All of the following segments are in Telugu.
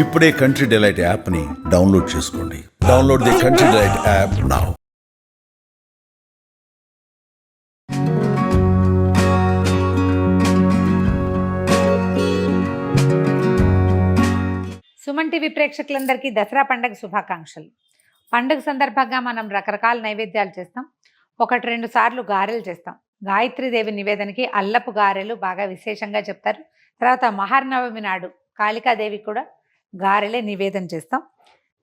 ఇప్పుడే కంట్రీ డిలైట్ యాప్ని డౌన్లోడ్ చేసుకోండి. Download the country delight app now. Suman TV ప్రేక్షకులందరికీ దసరా పండుగ శుభాకాంక్షలు. పండుగ సందర్భంగా మనం రకరకాల నైవేద్యాలు చేస్తాం. 1-2 సార్లు గారెలు చేస్తాం. గాయత్రీదేవి నివేదనకి అల్లపు గారెలు బాగా విశేషంగా చెప్తారు. తర్వాత మహానవమి నాడు కాళికాదేవి కూడా గారెలే నివేదన చేస్తాం.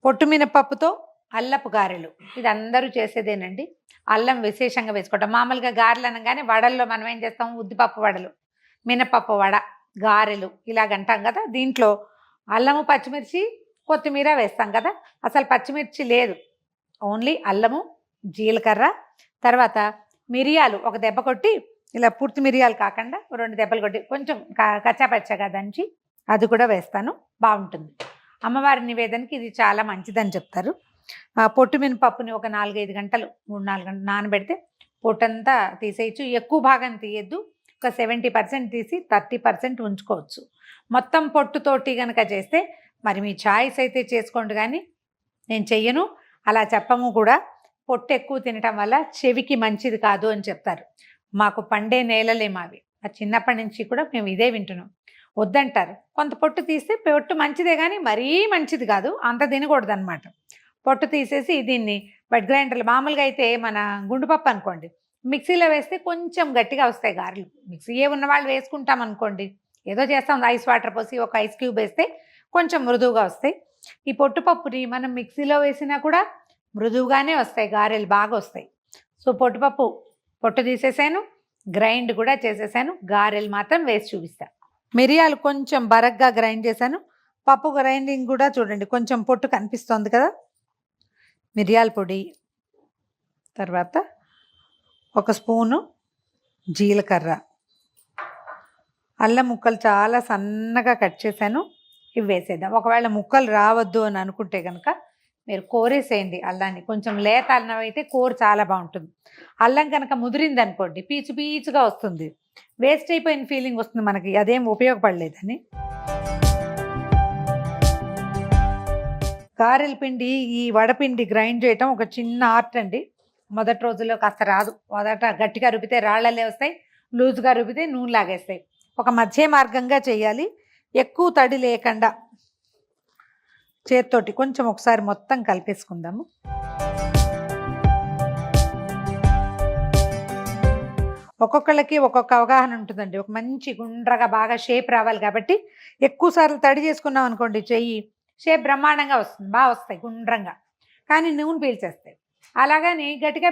పొట్టు మినపప్పుతో అల్లపు గారెలు ఇది అందరూ చేసేదేనండి. అల్లం విశేషంగా వేసుకోవటం. మామూలుగా గారెలు అనగానే వడల్లో మనం ఏం చేస్తాం, ఉద్దిపప్పు వడలు, మినపప్పు వడ, గారెలు ఇలాగంటాం కదా. దీంట్లో అల్లము, పచ్చిమిర్చి, కొత్తిమీర వేస్తాం కదా. అసలు పచ్చిమిర్చి లేదు, ఓన్లీ అల్లము, జీలకర్ర, తర్వాత మిరియాలు ఒక దెబ్బ కొట్టి, ఇలా పూర్తి మిరియాలు కాకుండా 2 దెబ్బలు కొట్టి కొంచెం కచ్చాపచ్చగా దంచి అది కూడా వేస్తాను. బాగుంటుంది. అమ్మవారి నివేదనకి ఇది చాలా మంచిదని చెప్తారు. పొట్టు మినపప్పుని ఒక 4-5 గంటలు 3-4 గంటలు నానబెడితే పొట్టంతా తీసేయచ్చు. ఎక్కువ భాగం తీయద్దు, ఒక 70% తీసి 30% ఉంచుకోవచ్చు. మొత్తం పొట్టుతోటి కనుక చేస్తే మరి మీ చాయిస్ అయితే చేసుకోండి, కానీ నేను చెయ్యను, అలా చెప్పము కూడా. పొట్టు ఎక్కువ తినటం వల్ల చెవికి మంచిది కాదు అని చెప్తారు. మాకు పండే నేలలే మావి. ఆ చిన్నప్పటి నుంచి కూడా మేము ఇదే వింటున్నాం. వద్దంటారు. కొంత పొట్టు తీస్తే పొట్టు మంచిదే, కానీ మరీ మంచిది కాదు, అంత తినకూడదు అనమాట. పొట్టు తీసేసి దీన్ని బట్ గ్రైండర్లు, మామూలుగా అయితే మన గుండుపప్పు అనుకోండి, మిక్సీలో వేస్తే కొంచెం గట్టిగా వస్తాయి గారెలు. మిక్సీ ఉన్న వాళ్ళు వేసుకుంటాం అనుకోండి, ఏదో చేస్తాం, ఐస్ వాటర్ పోసి ఒక ఐస్ క్యూబ్ వేస్తే కొంచెం మృదువుగా వస్తాయి. ఈ పొట్టుపప్పుని మనం మిక్సీలో వేసినా కూడా మృదువుగానే వస్తాయి, గారెలు బాగా వస్తాయి. సో పొట్టు తీసేసాను, గ్రైండ్ కూడా చేసేసాను. గారెలు మాత్రం వేసి చూపిస్తాను. మిరియాలు కొంచెం బరగ్గా గ్రైండ్ చేశాను. పప్పు గ్రైండింగ్ కూడా చూడండి, కొంచెం పొట్టు కనిపిస్తుంది కదా. మిరియాల పొడి, తర్వాత 1 స్పూను జీలకర్ర, అల్లం ముక్కలు చాలా సన్నగా కట్ చేశాను, ఇవి వేసేద్దాం. ఒకవేళ ముక్కలు రావద్దు అని అనుకుంటే కనుక మీరు కోరేసేయండి అల్లాన్ని. కొంచెం లేత అల్లం అయితే కూర చాలా బాగుంటుంది. అల్లం కనుక ముదిరింది అనుకోండి, పీచు పీచుగా వస్తుంది, వేస్ట్ అయిపోయిన ఫీలింగ్ వస్తుంది మనకి, అదేం ఉపయోగపడలేదని. గారెల పిండి, ఈ వడపిండి గ్రైండ్ చేయటం ఒక చిన్న ఆర్ట్ అండి. మొదటి రోజుల్లో కాస్త రాదు. మొదట గట్టిగా రుబ్బితే రాళ్ళలే వస్తాయి, లూజ్గా రుబ్బితే నూనె లాగేస్తాయి. ఒక మధ్య మార్గంగా చేయాలి. ఎక్కువ తడి లేకుండా చేత్తోటి కొంచెం ఒకసారి మొత్తం కలిపేసుకుందాము. ఒక్కొక్కళ్ళకి ఒక్కొక్క అవగాహన ఉంటుందండి. ఒక మంచి గుండ్రగా బాగా షేప్ రావాలి కాబట్టి ఎక్కువ సార్లు తడి చేసుకున్నాం అనుకోండి, చెయ్యి షేప్ బ్రహ్మాండంగా వస్తుంది, బాగా వస్తాయి గుండ్రంగా, కానీ నూనె పీల్చేస్తాయి. అలాగని గట్టిగా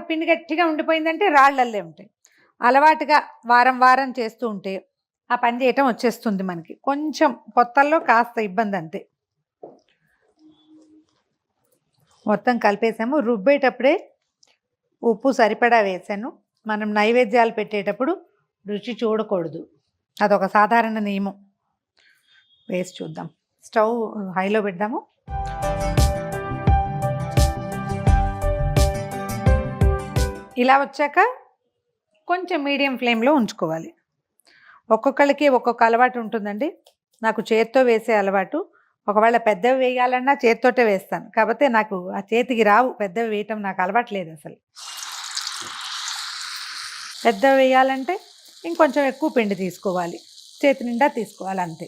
పిండి గట్టిగా ఉండిపోయిందంటే రాళ్ళల్లే ఉంటాయి. అలవాటుగా వారం వారం చేస్తూ ఉంటే ఆ పని చేయటం వచ్చేస్తుంది మనకి. కొంచెం కొత్తల్లో కాస్త ఇబ్బంది అంతే. మొత్తం కలిపేసాము. రుబ్బేటప్పుడే ఉప్పు సరిపడా వేసాను. మనం నైవేద్యాలు పెట్టేటప్పుడు రుచి చూడకూడదు, అదొక సాధారణ నియమం. వేసి చూద్దాం. స్టవ్ హైలో పెడదాము. ఇలా వచ్చాక కొంచెం మీడియం ఫ్లేమ్లో ఉంచుకోవాలి. ఒక్కొక్కళ్ళకి ఒక్కొక్క అలవాటు ఉంటుందండి. నాకు చేత్తో వేసే అలవాటు. ఒకవేళ పెద్దవి వేయాలన్నా చేత్తోటే వేస్తాను, కాకపోతే నాకు ఆ చేతికి రావు పెద్దవి వేయటం, నాకు అలవాటు లేదు అసలు. పెద్దవి వేయాలంటే ఇంకొంచెం ఎక్కువ పిండి తీసుకోవాలి, చేతి నిండా తీసుకోవాలి అంతే.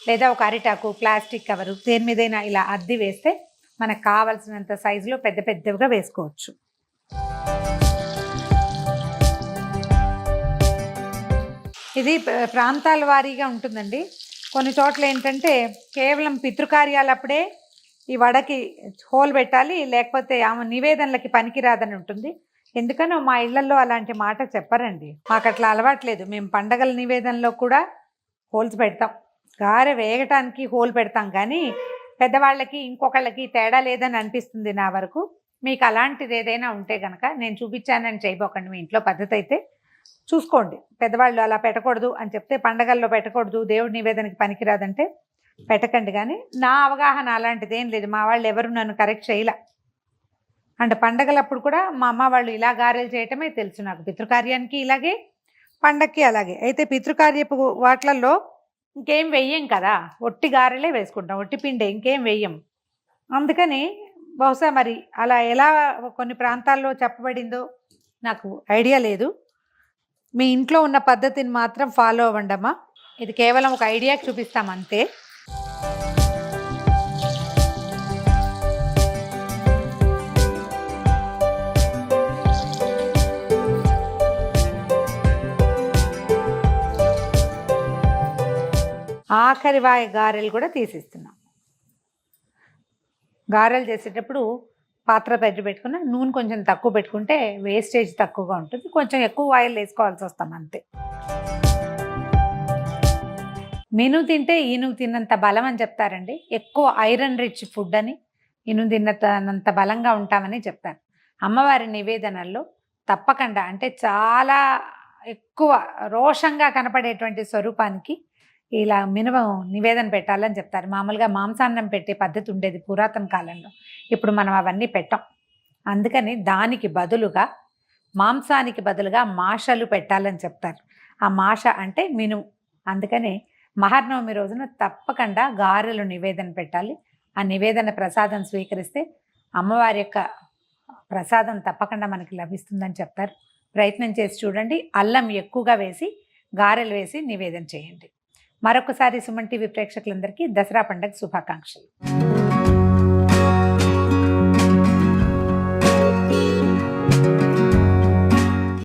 లేదా ఒక అరిటాకు, ప్లాస్టిక్ కవరు, దేని మీదైనా ఇలా అద్ది వేస్తే మనకు కావాల్సినంత సైజులో పెద్దవిగా వేసుకోవచ్చు. ఇది ప్రాంతాల వారీగా ఉంటుందండి. కొన్ని చోట్ల ఏంటంటే కేవలం పితృకార్యాలప్పుడే ఈ వడకి హోల్ పెట్టాలి, లేకపోతే ఆమె నివేదనలకి పనికిరాదని ఉంటుంది. ఎందుకనో మా ఇళ్లలో అలాంటి మాట చెప్పరండి. మాకు అట్లా అలవాట్లేదు. మేము పండగల నివేదనలో కూడా హోల్స్ పెడతాం. గారె వేగటానికి హోల్ పెడతాం, కానీ పెద్దవాళ్ళకి ఇంకొకళ్ళకి తేడా లేదని అనిపిస్తుంది నా వరకు. మీకు అలాంటిది ఏదైనా ఉంటే కనుక నేను చూపించానని చేయబోకండి. మీ ఇంట్లో పద్ధతి అయితే చూసుకోండి. పెద్దవాళ్ళు అలా పెట్టకూడదు అని చెప్తే, పండగల్లో పెట్టకూడదు, దేవుడి నివేదనకి పనికిరాదంటే పెట్టకండి. కానీ నా అవగాహన అలాంటిదేం లేదు. మా వాళ్ళు ఎవరు నన్ను కరెక్ట్ చేయలే. అంటే పండగలప్పుడు కూడా మా అమ్మ వాళ్ళు ఇలా గారెలు చేయటమే తెలుసు నాకు. పితృకార్యానికి ఇలాగే, పండక్కి అలాగే. అయితే పితృకార్యపు వాట్లల్లో ఇంకేం వెయ్యం కదా! ఒట్టి గారెలే వేసుకుంటాం. ఒట్టి పిండే ఇంకేం వెయ్యం. అందుకని బహుశా మరి అలా ఎలా కొన్ని ప్రాంతాల్లో చెప్పబడిందో నాకు ఐడియా లేదు. మీ ఇంట్లో ఉన్న పద్ధతిని మాత్రం ఫాలో అవ్వండమ్మా. ఇది కేవలం ఒక ఐడియాకి చూపిస్తాం అంతే. ఆఖరి వాయి గారెలు కూడా తీసిస్తున్నాం. గారెలు చేసేటప్పుడు పాత్ర పెట్టుకున్న నూనె కొంచెం తక్కువ పెట్టుకుంటే వేస్టేజ్ తక్కువగా ఉంటుంది. కొంచెం ఎక్కువ ఆయిల్ వేసుకోవాల్సి వస్తాం అంతే. మినుము తింటే ఈనుగు తిన్నంత బలం అని చెప్తారండి. ఎక్కువ ఐరన్ రిచ్ ఫుడ్ అని, ఈనుగు తిన్నంత బలంగా ఉంటామని చెప్తారు. అమ్మవారి నివేదనల్లో తప్పకుండా అంటే చాలా ఎక్కువ రోషంగా కనపడేటువంటి స్వరూపానికి ఇలా మినుము నివేదన పెట్టాలని చెప్తారు. మామూలుగా మాంసాన్నం పెట్టే పద్ధతి ఉండేది పురాతన కాలంలో. ఇప్పుడు మనం అవన్నీ పెట్టాం. అందుకని దానికి బదులుగా మాంసానికి బదులుగా మాషలు పెట్టాలని చెప్తారు. ఆ మాష అంటే మినుము. అందుకని మహర్నవమి రోజున తప్పకుండా గారెలు నివేదన పెట్టాలి. ఆ నివేదన ప్రసాదం స్వీకరిస్తే అమ్మవారి యొక్క ప్రసాదం తప్పకుండా మనకి లభిస్తుందని చెప్తారు. ప్రయత్నం చేసి చూడండి. అల్లం ఎక్కువగా వేసి గారెలు వేసి నివేదన చేయండి. మరొకసారి సుమన్ టీవీ ప్రేక్షకులందరికీ దసరా పండుగ శుభాకాంక్షలు.